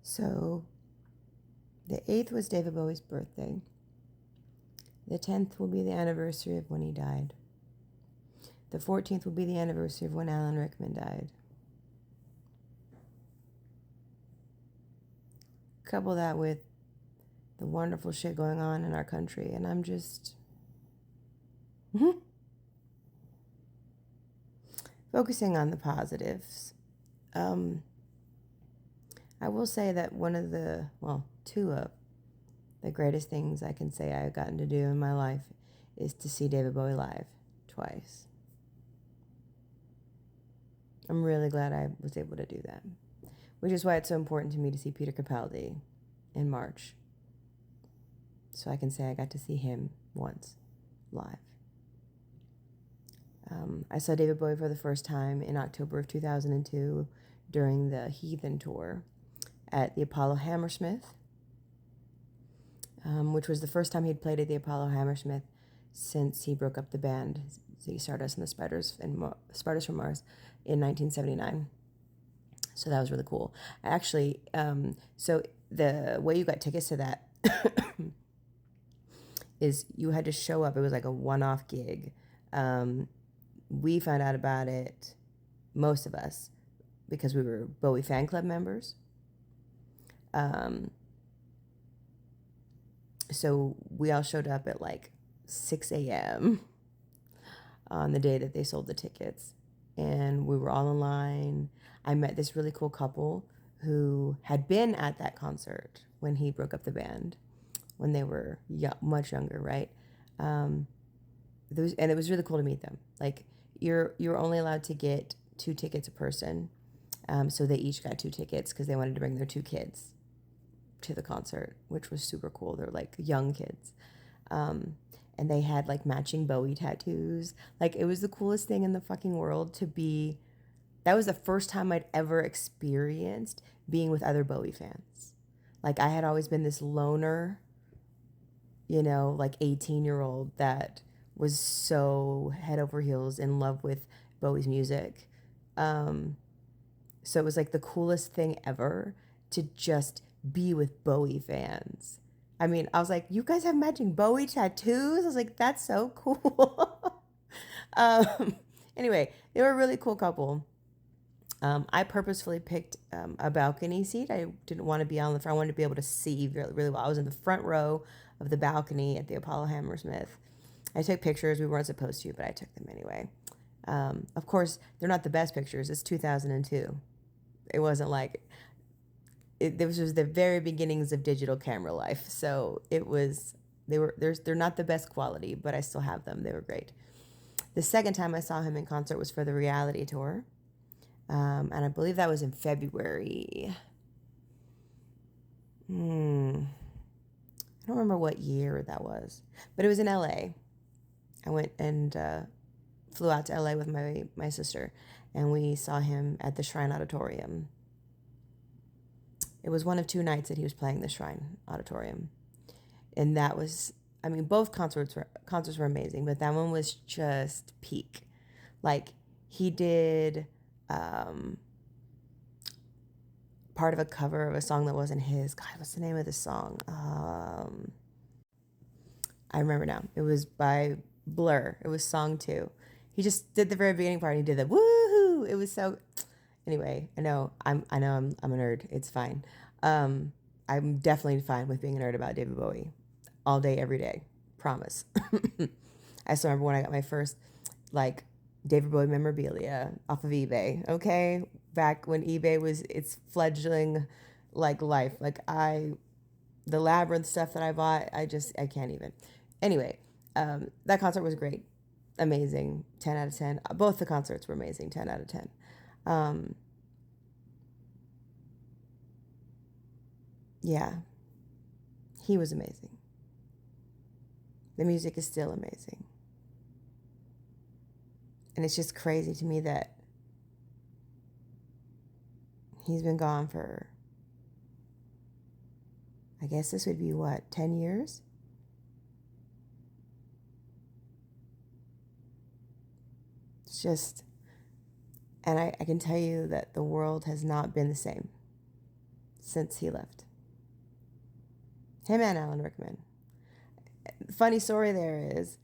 So the 8th was David Bowie's birthday. The 10th will be the anniversary of when he died. The 14th will be the anniversary of when Alan Rickman died. Couple that with the wonderful shit going on in our country, and I'm just focusing on the positives. I will say that two of the greatest things I can say I've gotten to do in my life is to see David Bowie live twice. I'm really glad I was able to do that, which is why it's so important to me to see Peter Capaldi in March, so I can say I got to see him once live. I saw David Bowie for the first time in October of 2002 during the Heathen tour at the Apollo Hammersmith, which was the first time he'd played at the Apollo Hammersmith since he broke up the band, Ziggy Stardust and the Spiders from Mars, in 1979. So that was really cool. Actually, so the way you got tickets to that is you had to show up. It was like a one-off gig. We found out about it, most of us, because we were Bowie fan club members. So we all showed up at like 6 a.m. on the day that they sold the tickets. And we were all in line. I met this really cool couple who had been at that concert when he broke up the band, when they were much younger, right? And it was really cool to meet them. Like, you're only allowed to get 2 tickets a person. So they each got 2 tickets because they wanted to bring their 2 kids to the concert, which was super cool. They're like young kids. And they had like matching Bowie tattoos. Like, it was the coolest thing in the fucking world to be. That was the first time I'd ever experienced being with other Bowie fans. Like, I had always been this loner, like 18-year-old that was so head over heels in love with Bowie's music. So it was like the coolest thing ever to just be with Bowie fans. I mean, I was like, you guys have matching Bowie tattoos? I was like, that's so cool. Anyway, they were a really cool couple. I purposefully picked a balcony seat. I didn't want to be on the front. I wanted to be able to see really, really well. I was in the front row of the balcony at the Apollo Hammersmith. I took pictures. We weren't supposed to, but I took them anyway. Of course, they're not the best pictures. It's 2002. It wasn't like... This was the very beginnings of digital camera life. So they're not the best quality, but I still have them. They were great. The second time I saw him in concert was for the reality tour. And I believe that was in February. I don't remember what year that was, but it was in LA. I went and flew out to LA with my sister, and we saw him at the Shrine Auditorium. It was one of 2 nights that he was playing the Shrine Auditorium. And that was, I mean, both concerts were amazing, but that one was just peak. Like, he did part of a cover of a song that wasn't his. God, what's the name of the song? I remember now. It was by Blur. It was song 2. He just did the very beginning part, and he did the woohoo. It was so... Anyway, I know I'm a nerd. It's fine. I'm definitely fine with being a nerd about David Bowie all day, every day. Promise. I still remember when I got my first like David Bowie memorabilia off of eBay. Okay, back when eBay was its fledgling like life. Like the Labyrinth stuff that I bought, I can't even. Anyway, that concert was great, amazing, 10 out of 10. Both the concerts were amazing, 10 out of 10. Yeah, he was amazing. The music is still amazing. And it's just crazy to me that he's been gone for, I guess this would be what, 10 years? It's just, and I can tell you that the world has not been the same. since he left. Him and Alan Rickman. Funny story there is,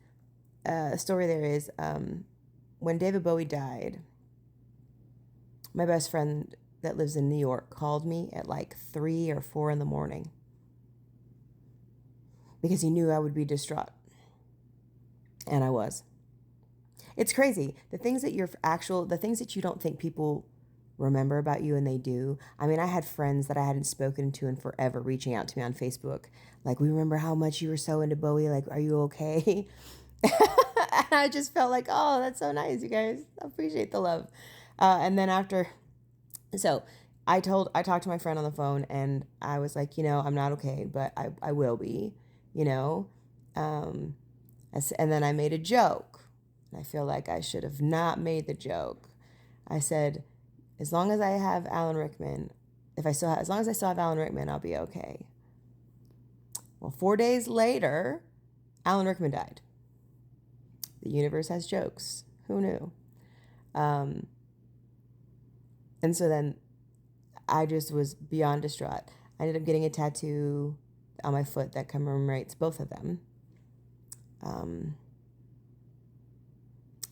when David Bowie died, my best friend that lives in New York called me at like 3 or 4 in the morning because he knew I would be distraught. And I was. It's crazy. The things that you don't think people remember about you, and they do. I mean, I had friends that I hadn't spoken to in forever reaching out to me on Facebook. Like, we remember how much you were so into Bowie. Like, are you okay? And I just felt like, oh, that's so nice, you guys. I appreciate the love. And then so I talked to my friend on the phone, and I was like, I'm not okay, but I will be, and then I made a joke. I feel like I should have not made the joke. I said, as long as I have Alan Rickman, as long as I still have Alan Rickman, I'll be okay. Well, 4 days later, Alan Rickman died. The universe has jokes. Who knew? And so then I just was beyond distraught. I ended up getting a tattoo on my foot that commemorates both of them. And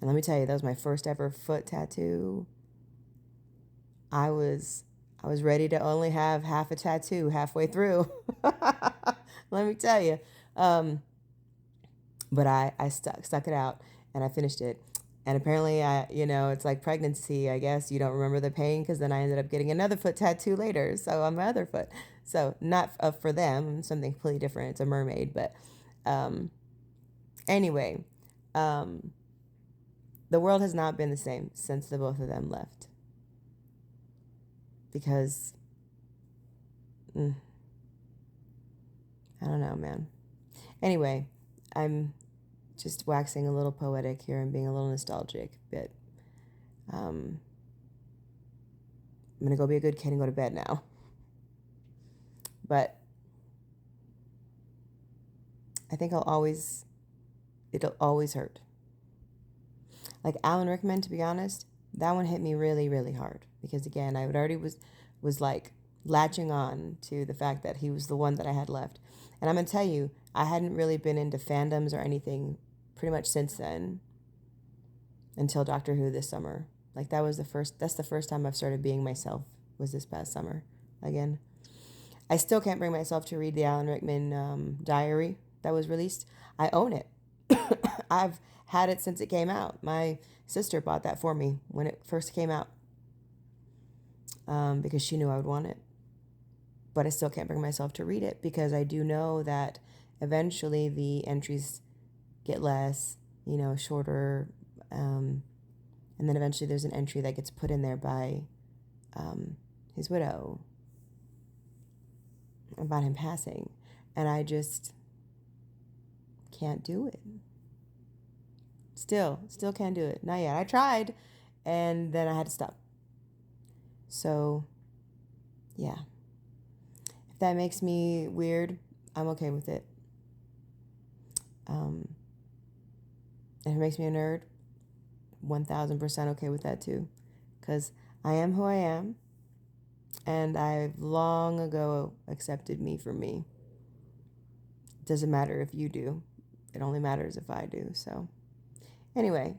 let me tell you, that was my first ever foot tattoo. I was ready to only have half a tattoo halfway through. Let me tell you. But I stuck it out, and I finished it. And apparently, it's like pregnancy, I guess. You don't remember the pain, because then I ended up getting another foot tattoo later, so on my other foot. So not for them, something completely different. It's a mermaid. But anyway, the world has not been the same since the both of them left. Because, I don't know, man. Anyway, I'm just waxing a little poetic here and being a little nostalgic, but I'm going to go be a good kid and go to bed now. But I think it'll always hurt. Like Alan Rickman, to be honest, that one hit me really, really hard. Because again, I already was like latching on to the fact that he was the one that I had left. And I'm going to tell you, I hadn't really been into fandoms or anything pretty much since then, until Doctor Who this summer. Like that's the first time I've started being myself, was this past summer again. I still can't bring myself to read the Alan Rickman diary that was released. I own it. I've had it since it came out. My sister bought that for me when it first came out, because she knew I would want it. But I still can't bring myself to read it, because I do know that eventually the entries get less, shorter, and then eventually there's an entry that gets put in there by his widow about him passing, and I just can't do it. Still can't do it. Not yet. I tried, and then I had to stop. So, yeah. If that makes me weird, I'm okay with it. If it makes me a nerd, 1000% okay with that too. Because I am who I am, and I've long ago accepted me for me. It doesn't matter if you do. It only matters if I do. So, anyway,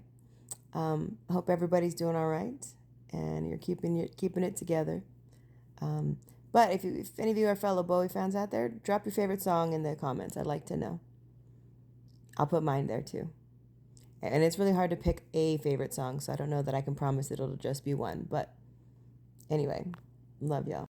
I hope everybody's doing all right, and you're keeping it together. But if any of you are fellow Bowie fans out there, drop your favorite song in the comments. I'd like to know. I'll put mine there too. And it's really hard to pick a favorite song, so I don't know that I can promise that it'll just be one. But anyway, love y'all.